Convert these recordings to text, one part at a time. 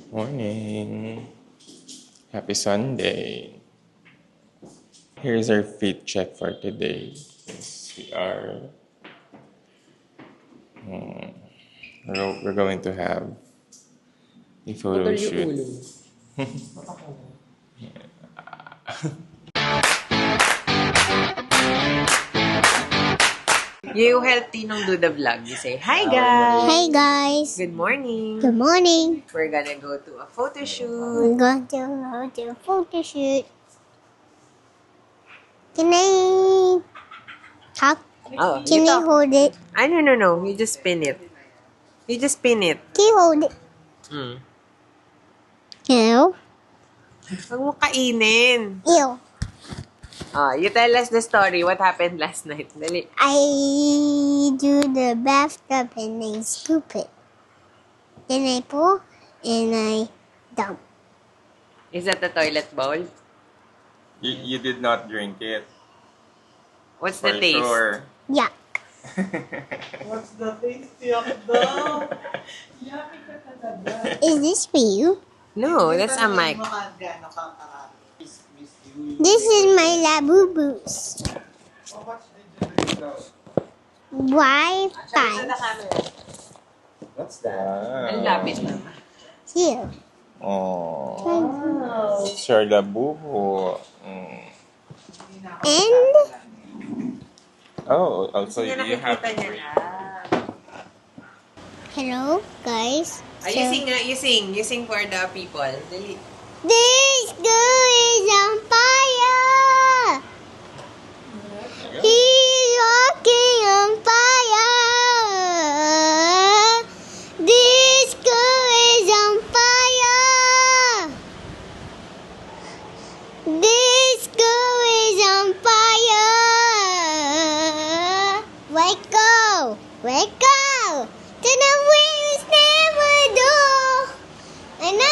Morning. Happy Sunday. Here's our fit check for today. We are we're going to have a photo shoot. You help Tinong do the vlog. You say, "Hi guys! Hey guys! Good morning! Good morning! We're gonna go to a photo shoot." I'm going to go to a photo shoot. Can I talk? Oh, Can I hold it? No. You just spin it. You just spin it. Can you hold it? No? Huwag mo kainin. Ew. You tell us the story. What happened last night? Dali. I do the bathtub and I scoop it. Then I pour and I dump. Is that the toilet bowl? You did not drink it. What's For the taste? sure. Yuck. What's the taste? Yuck daw. Yummy ka talaga. Is this for you? No, that's a mic. This is my Labubu's How much did you drink daw? Wi-Fi. What's that? Ang lapit na. Here. Oh. Sir Labubu. And Oh, also Kasi you have nakikita niya na. hello guys. You sing for the people. Dali. This girl is on fire. He's walking on fire. This girl is on fire. This girl is on fire. Wake up, wake up. To the wings never do. And I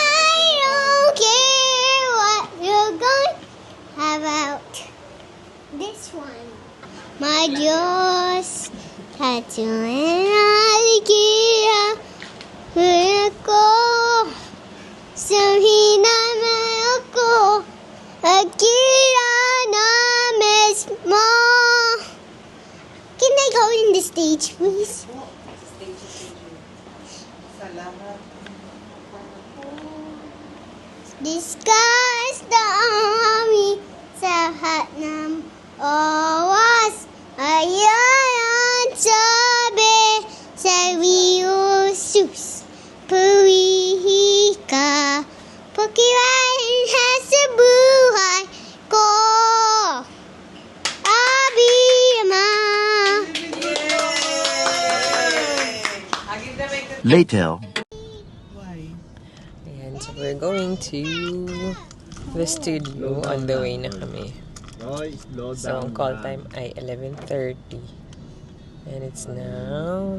don't care what you're going about this one. My Diyos, tattooing aligaya, ko, sabihin na ako, akira na mismo. Can I go in the stage, please? Salamat. Discuss the army sa lahat ng oras. Ayan ang sabi sa Viusus. Purihi ka, pagkirain ha sa buhay ko. Abiyama. Later. Why? Ayan, so we're going to the studio. On the way na kami. So, ang call time ay 11:30. And it's now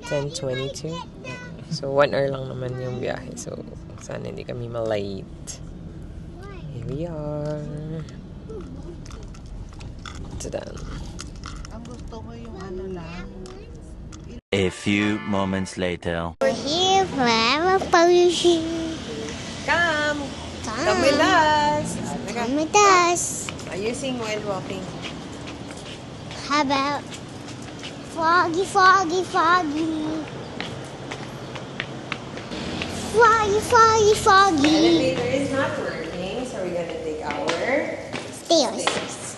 10:22. So, 1 hour lang naman yung biyahe. So, sana hindi kami malate. Here we are. Tada. Ang gusto ko yung ano lang. A few moments later. We're here for our photo shoot. Come! Come with us! Come with us. Are you sing while walking? How about Froggy, Froggy, Froggy? Froggy, Froggy, Froggy. Elevator is not working, so we're gonna take our Stairs.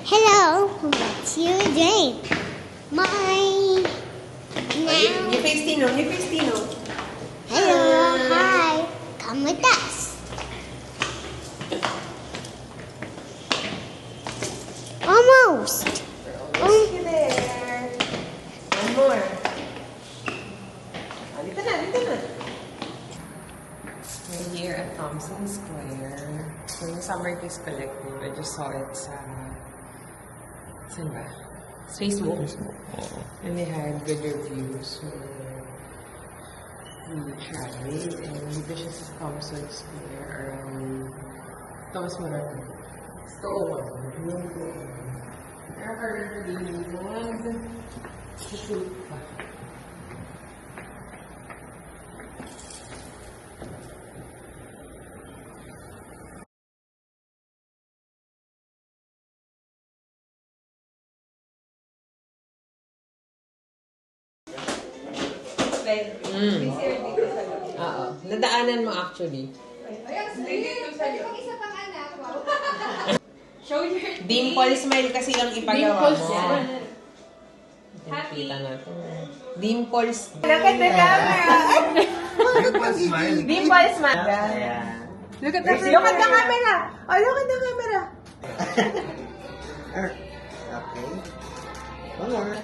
Hello, what's your name? My now. You face Tino. Hello, hi. Come with us. Almost. Almost there. One more. Dito na. We're here at Thompson Square. So yung Summer Kiss Collective, I just saw it sa... Saan ba? Facebook. And they had good reviews. So we tried. And dito siya sa Thompson Square around Thomas Marathon. So, Oo. Nadaanan mo actually. Show your Dimple smile kasi yung ipagawa mo. Kita natin. Dimple smile. Look at the camera! Dimple smile. Look at the camera. Look at the camera. Oh, look at the camera. Okay. One more.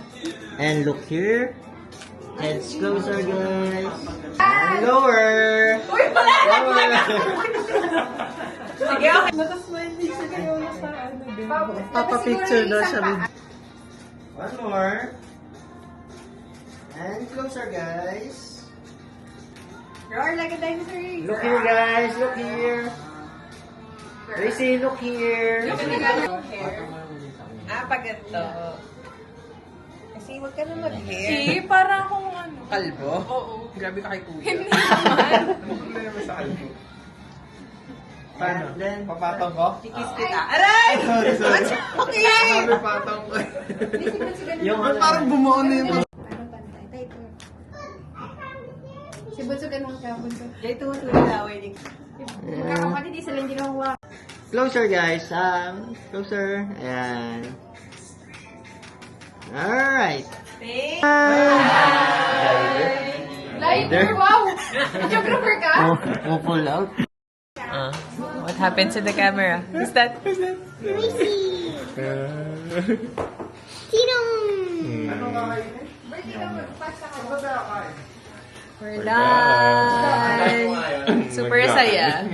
And look here. Heads closer, guys. And lower. Lower. Sige, okay. Papa-picture daw siya. One more. And closer, guys. roar like a dinosaur. Look here, guys. Look here. Tracy, look here. Pag ito. Kasi huwag ka na mag-hair. Si, parang akong ano. Kalbo? Oo. Grabe ka kay kuya. Hindi naman. Paano? Then, Papatong ko? Kikis kita. Aray! Okay! Papatong ko. yung ano, Parang bumuo na yung Si Bunso ganun ka, Bunso. Dito mo tuloy laway ni. Magkakapatid, isa lang ginawa. closer, guys. Closer. Ayan. Alright. Lighter, wow! Videographer ka? We'll pull out. What happened to the camera? Who's that? Tracy. Tinong. We're done! Super saya.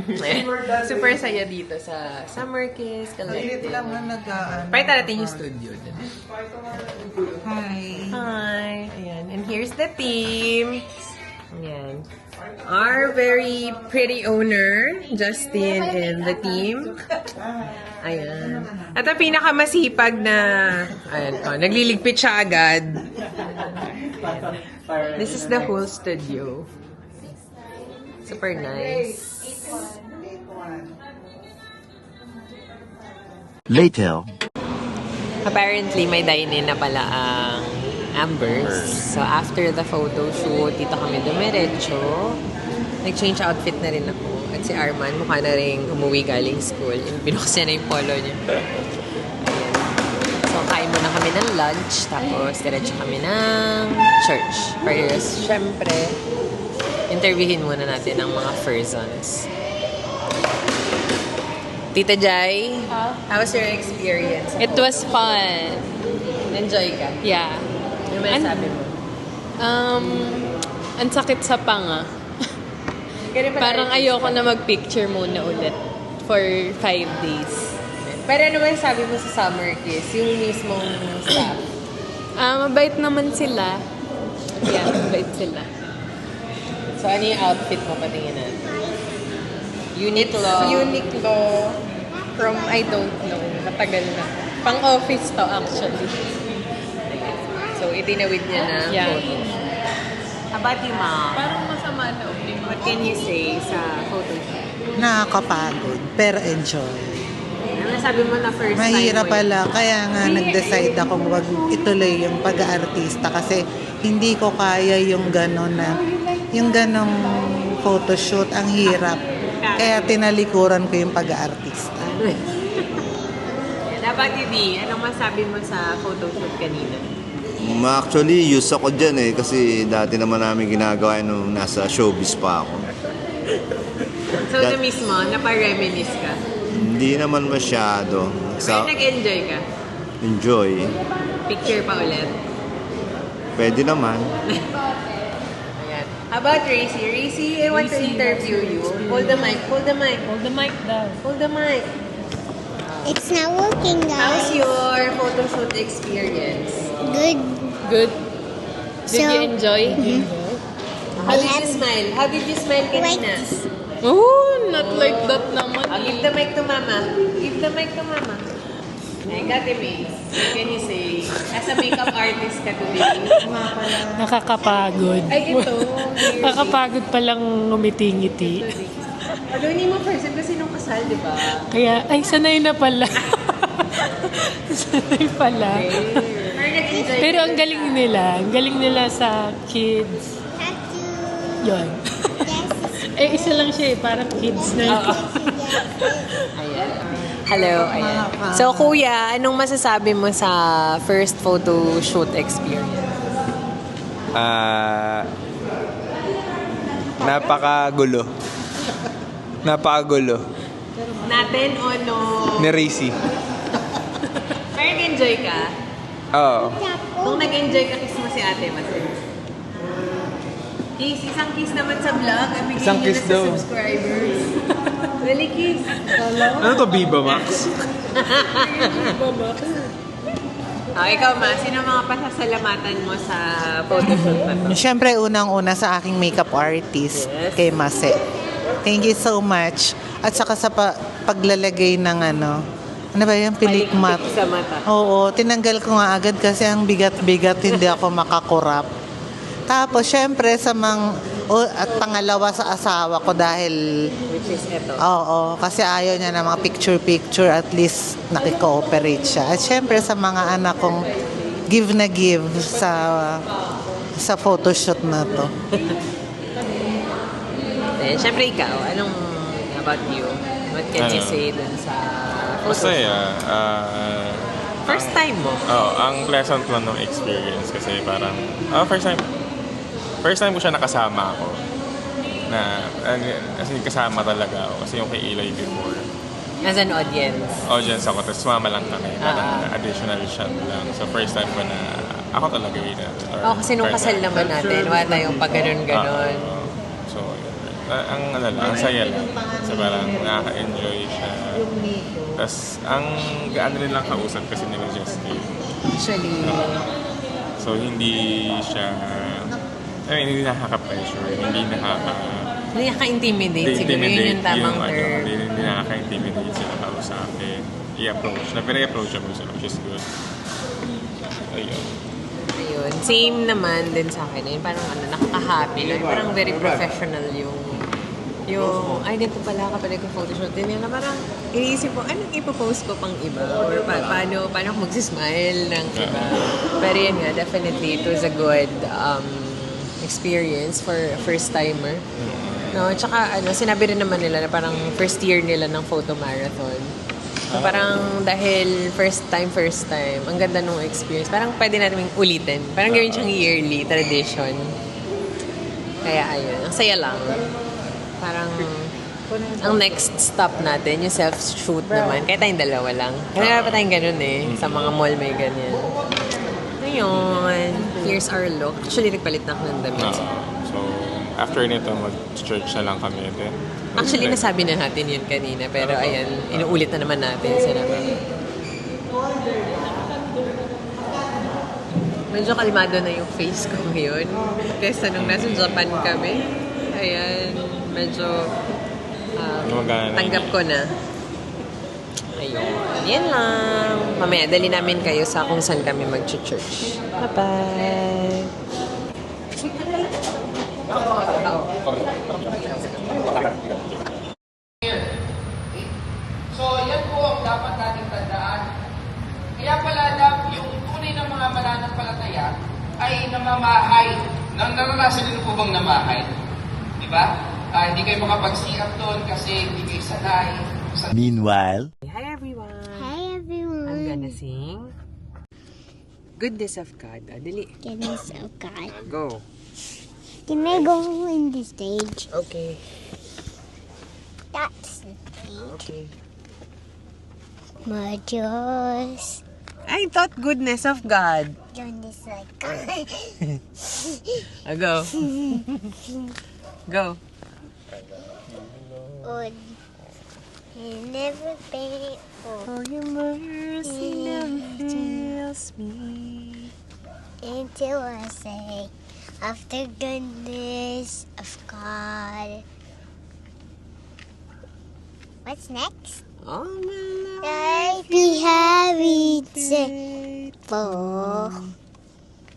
Super saya dito sa Summer Kiss. Init lang na nag-aan. Pakita natin yung studio. Hi. Hi! Ayan. And here's the team. Ayan. Our very pretty owner, Justin, and the team. Ayan. At ang pinakamasipag na, ayan, nagliligpit siya agad. This is the whole studio. Super nice. Later. Apparently, may dine-in na pala ang Ambers. So, after the photo shoot, dito kami dumiretso. Nag-change outfit na rin ako. At si Arman, mukha na rin umuwi galing school. Binukas niya na yung polo niya. Ayan. So, kain muna kami ng lunch. Tapos, diretso kami ng church. Pero, syempre, interviewin muna natin ang mga Furzons. Tita Jai, how was your experience? It was fun. Enjoy ka? Yeah. Ano may sabi mo? Ang sakit sa panga. Ganun pala Parang yung- ayoko na mag-picture muna ulit for 5 days. Pero ano may sabi mo sa Summer Kiss? Yung mismong staff? Mabait naman sila. Yeah, mabait sila. So ano yung outfit mo? Patingin natin. Uniqlo. Uniqlo from I don't know. Matagal na. Pang-office to actually. So itinawid niya na Yeah. photo. How about you, mom? Parang masama na What can you say sa photo shoot? Nakakapagod, pero enjoy. Ano sabi mo na first Mahirap time mo pala, kaya nga nag-decide akong wag ituloy yung pag-aartista kasi hindi ko kaya yung gano'n na, yung ganong photoshoot, ang hirap. Kaya tinalikuran ko yung pag-aartista. Dapat hindi. Anong masabi mo sa photoshoot kanina? Actually, use ako dyan kasi dati naman namin ginagawa nung nasa showbiz pa ako. So na mismo, napareminisce ka? Hindi naman masyado. Pero nag-enjoy ka? Enjoy. Picture pa ulit? Pwede naman. Ayan. How about Racy? Racy, I want to interview you. Hold the mic. Hold the mic. Hold the mic daw. Hold the mic. It's not working, How's guys. your photoshoot experience? Good. Good. Did So- you enjoy? How did you smile? How did you smile kanina? Oh, not like that naman. Give the mic to mama. Give the mic to mama. Ay, Kati May, what can you say? As a makeup artist ka today. Nakakapagod. Ay, ito. Nakakapagod palang ngumiti-ngiti. Although hindi mo person kasi nung kasal, di ba? Kaya, ay, sanay na pala. Sanay pala. Pero nag-enjoy Pero ang galing nila sa kids. Yun. Eh, isa lang siya eh. Parang kids na yun. Ayan. Hello, ayan. So, kuya, anong masasabi mo sa first photo shoot experience? Napakagulo. Napakagulo. Natin o no? Ni Racy. Pero nag-enjoy ka? Oo. Kung nag-enjoy ka, kiss mo si ate, Masin. Kiss, isang kiss naman sa vlog. Ibigay Isang niyo kiss na sa daw. subscribers. Dali, kiss. Ano to, Viva Max? Ikaw, Ma, sino mga pasasalamatan mo sa photoshoot na to? Siyempre, unang-una sa aking makeup artist, Yes. kay Mase. Thank you so much. At saka sa paglalagay ng ano ba yung pilikmat? Palikpik sa mata. Oo, tinanggal ko nga agad kasi ang bigat-bigat, hindi ako makakurap. Tapos, syempre, at pangalawa sa asawa ko dahil, Which is ito. oo, kasi ayaw niya na mga picture-picture, at least nakikooperate siya. At syempre, sa mga anak kong give na give sa photoshoot na to. Siyempre ikaw, anong about you? What can you Ano? say dun sa photoshoot? Masaya. First time mo? Ang pleasant lang ng experience kasi parang, first time ko siya nakasama ako. Kasi kasama talaga ako. Kasi yung kay Eli before. As an audience? Audience ako, tapos sumama lang kami. Parang additional shot lang. So first time ko na ako talaga yun. Kasi nung kasal naman natin, wala tayong pag ganon-ganon. So, ang saya lang. So parang nakaka-enjoy siya. Tapos, ang gaan rin lang kausap kasi nila Justin. Actually, So, hindi siya, hindi nakaka-pressure, hindi nakaka-intimidate siguro. Yun yung tamang term. Hindi nakaka-intimidate sila kausapin. I-approach na, pero i-approachable sila, which is good. Ayun. Ayun. Same naman din sa akin. Ayun, parang nakaka-happy lang. Parang very professional yung dito pala kapag nag-photoshoot din yan na parang iniisip ko, anong ipopost ko pang iba? Or paano ako magsismile ng iba? Pero yun nga, definitely, it was a good experience for a first-timer. No, tsaka sinabi rin naman nila na parang first year nila ng photo marathon. So parang dahil first time, ang ganda nung experience. Parang pwede natin ulitin. Parang gawin siyang yearly tradition. Kaya ayun, ang saya lang. Parang ang next stop natin, yung self-shoot naman. Kaya tayong dalawa lang. Kaya pa tayong ganun eh. Sa mga mall may ganyan. Ayun. Here's our look. Actually, nagpalit na ako ng damit. So, after nito, mag-church na lang kami din. Actually, nasabi na natin yun kanina. Pero ayan, inuulit na naman natin. Sinabi. Medyo kalmado na yung face ko ngayon. Kesa nung nasa Japan kami. Ayan, medyo tanggap ko na. Ayun. Yan lang. Mamaya, dali namin kayo sa kung saan kami mag-church. Bye-bye! So, yan po ang dapat nating tandaan. Kaya pala yung tunay ng mga mananampalataya ay namamahay. Naranasan nyo po bang namahay? Diba? Hindi kayo makapag-siap doon kasi hindi kayo sanay. Meanwhile, Hi everyone! Hi everyone. I'm gonna sing Goodness of God. Dali. Goodness of God. Go. Can I go in the stage? Okay. That's the stage. Okay. My Diyos. I thought goodness of God. Goodness of God. Go. Go. Lord, you never pay For your mercy never fails me. until I say, of the goodness of God. What's next? All my Life be happy for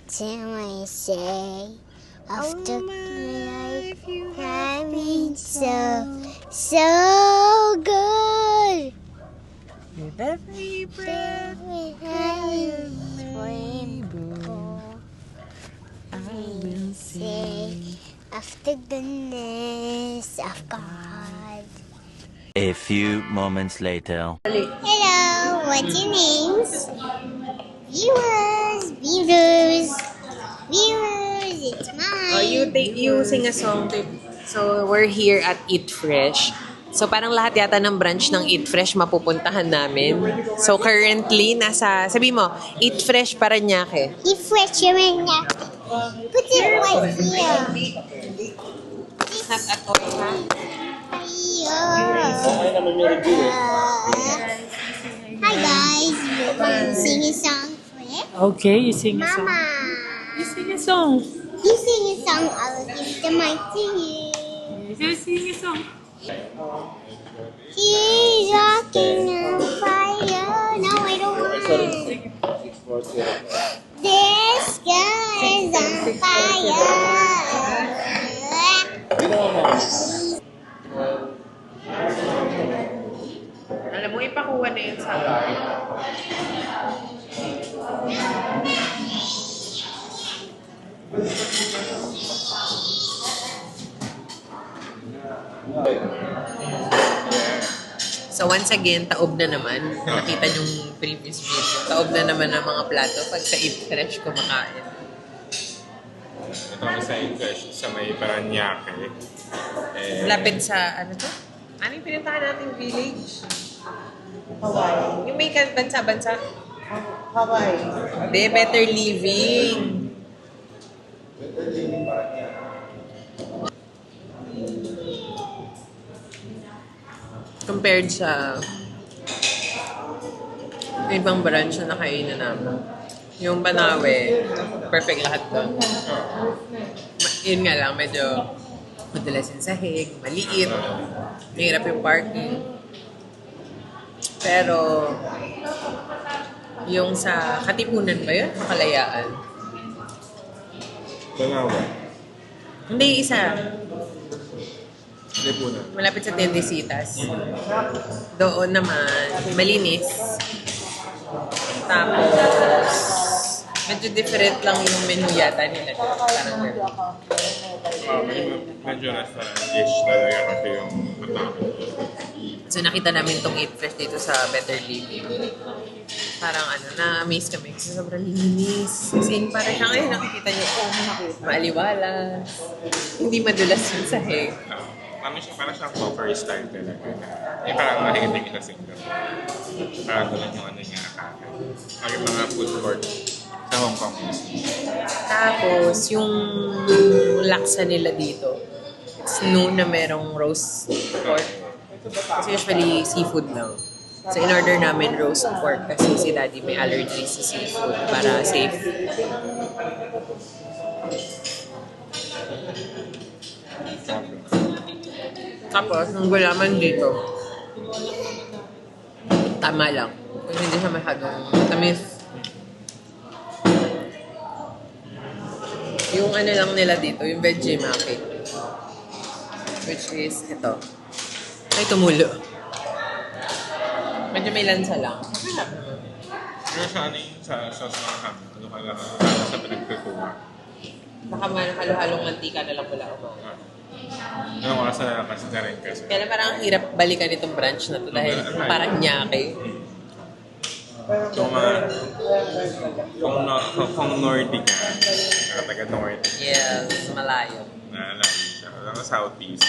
till I say, of the life you have been so good. with every breath We have rainbow. I will Say, of of the goodness of God. A few moments later. Hello, what's your names? Viewers, it's mine. Oh, you sing a song. So, we're here at Eat Fresh. So, parang lahat yata ng branch ng Eat Fresh mapupuntahan namin. So, currently, sabi mo, Eat Fresh Parañaque. Eat Fresh Parañaque. Put it right here. Not at all, ha? Hi guys, we're sing a song for it. Okay, you sing a song. Mama, You sing a song. you sing a song, I will give the mic to you. You sing a song. She's rocking on fire. No, I don't want. This girl is on fire. Alam mo, ipakuha na yun sa bar. So once again, taob na naman. Nakita yung previous video. Taob na naman ang mga plato pag sa Eat Fresh kumakain. Ito kami sa Eat Fresh sa may Parañaque. Lapit sa, ano to? Ano yung pinuntahan nating village? Hawaii. Yung may bansa-bansa? Hawaii. Better Living. Compared sa ibang branch na nakainan namin. Yung Banawe, perfect lahat doon. Yun nga lang, medyo madalas yung sahig, maliit, mahirap yung parking. Pero, yung sa Katipunan ba yun? Makalayaan? Banawe. Hindi, isa. Lipunan. Malapit sa Tendesitas. Doon naman, malinis. Tapos, medyo different lang yung menu yata nila. Parang Medyo restaurant-ish talaga kasi yung matapos. So nakita namin tong Eat Fresh dito sa Better Living. Parang na-amaze kami kasi sobrang linis. Kasi parang siya ngayon nakikita niyo, maaliwalas. Hindi madulas yung sahig. Parang siyang copper style talaga. Yung parang mahigiting sa single. Parang doon yung niya kakain. Yung mga food court sa Hong Kong. Tapos, yung laksa nila dito, it's known na merong roast pork. Kasi usually, seafood lang. So, in-order namin roast pork kasi si Daddy may allergies sa seafood para safe. Tapos, ang gulaman dito, tama lang. Kasi hindi siya masyadong tamis. Yung lang nila dito, yung Vegemaki. Which is ito. Ay, tumulo. Medyo may lansa lang. Pero sa sa sauce ng ham, ano ka lang, sa pinagpituwa. Baka halo-halong mantika na lang wala ako. Anong oras na lang kasi na rin kasi. Kaya parang ang hirap balikan itong branch na to dahil parang nyake. Kung Nordic ka, taga-Nordic. Yes, malayo. Naalala siya. Alam mo, Southeast.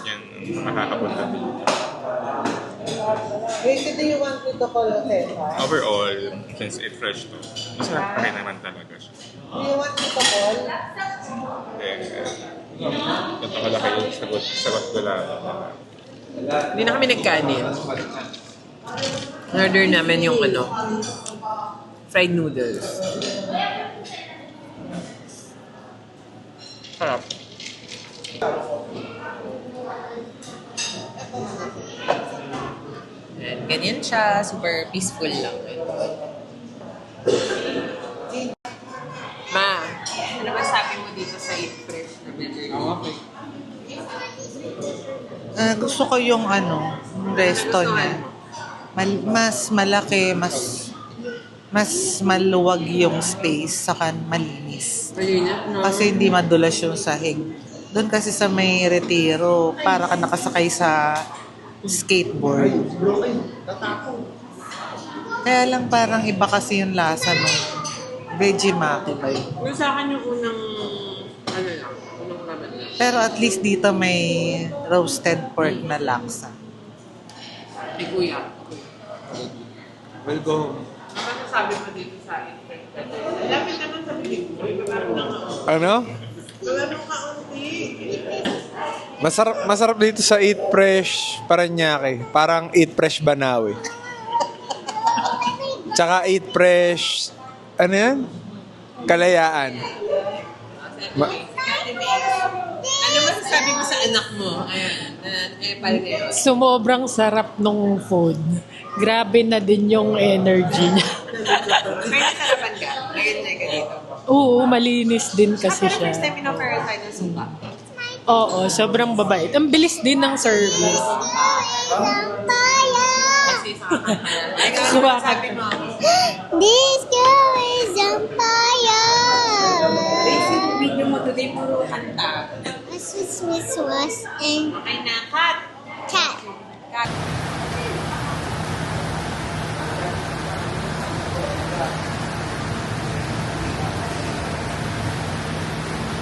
Yan, makakapunta dito. Wait, do you want me to call Otefa? Overall, since Eat Fresh to, masarap pa rin naman talaga siya. Do you want me to call? Ganito ko lang kayo, sagot ko lang. Hindi na kami nagkanin. Order namin yung fried noodles. Sarap. And ganyan siya, super peaceful lang. Ma, ano ba sabi mo dito sa Eat Fresh na Better Living? Gusto ko yung resto niya. Mas malaki, mas maluwag yung space, saka malinis. Malinis, no? Kasi hindi madulas yung sahig. Doon kasi sa may Retiro, para ka nakasakay sa skateboard. Kaya lang parang iba kasi yung lasa ng Vegemaki ba yun? Yung sa akin yung unang, unang ramen lang. Pero at least dito may roasted pork na laksa. May kuya. We'll go home. Ano sabi mo dito sa Eat Fresh? Lapit naman sa bibig mo. Parang nang Ano? wala nang kaunti. Masarap dito sa Eat Fresh Paranaque. Parang Eat Fresh Banawe. Tsaka Eat Fresh, ano yan? Kalayaan. Ano masasabi mo sa anak mo? Ayan, Sumobrang sarap nung food. Grabe na din yung energy niya. may nasarapan ka? Nag-enjoy ka dito? Oo, malinis din kasi siya. First time in-offer tayo ng suka. Oo, sobrang babait. Ang bilis din ng service. Ikaw, sabi mo. This girl is on fire. Basic video mo today, puro kanta. Miss was and Ay na, cut! cat. Cut.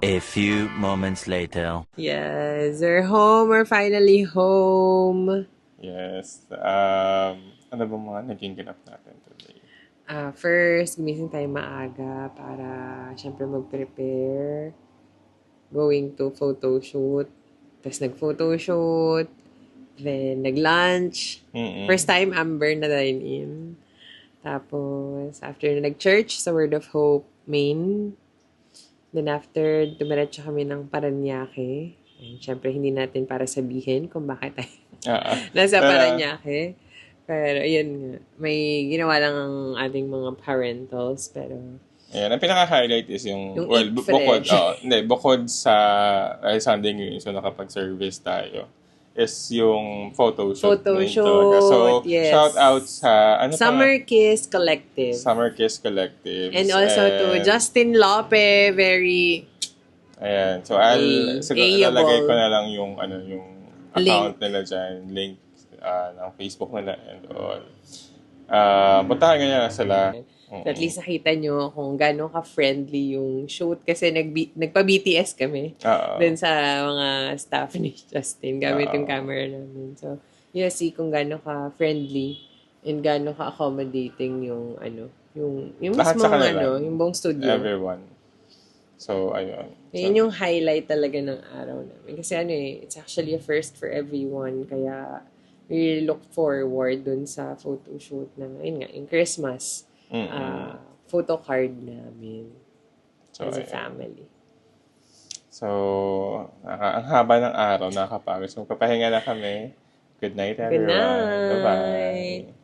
A few moments later. Yes, we're home. We're finally home. Yes. Ano ba mga naging ganap natin today? First, gumising tayo maaga para syempre mag-prepare. Going to photoshoot. Tapos nag-photoshoot. Then nag-lunch. First time Amber na dine-in. Tapos after na nag-church sa Word of Hope main. Then after, dumiretso kami ng Paranaque. And syempre, hindi natin para sabihin kung bakit tayo nasa Paranaque. Pero, ayun nga. May ginawa lang ang ating mga parentals. Pero, Ayan, ang pinaka-highlight is yung Eat Fresh. bukod sa Sunday ngayon, so nakapag-service tayo, is yung photoshoot. So, yes. shout out sa, Summer Kiss Collective. Summer Kiss Collective. And also to Justin Lope, very Ayan. So, able. lalagay ko na lang yung, yung account nila dyan, link ng Facebook nila and all. Puntahan nyo na sila. So at least nakita nyo kung gano'n ka-friendly yung shoot. Kasi nagpa-BTS kami. Dun sa mga staff ni Justin. Gamit yung camera namin. So, see kung gano'n ka-friendly and gano'n ka-accommodating yung yung Lahat mismo sa kanila. yung buong studio. Everyone. So, ayun. Yun yung highlight talaga ng araw namin. Kasi it's actually a first for everyone. Kaya we really look forward dun sa photoshoot na, yung Christmas photo card namin as a family. So, ang haba ng araw, nakakapagod. So, magpapahinga na kami. Good night, everyone. Good night. Bye-bye.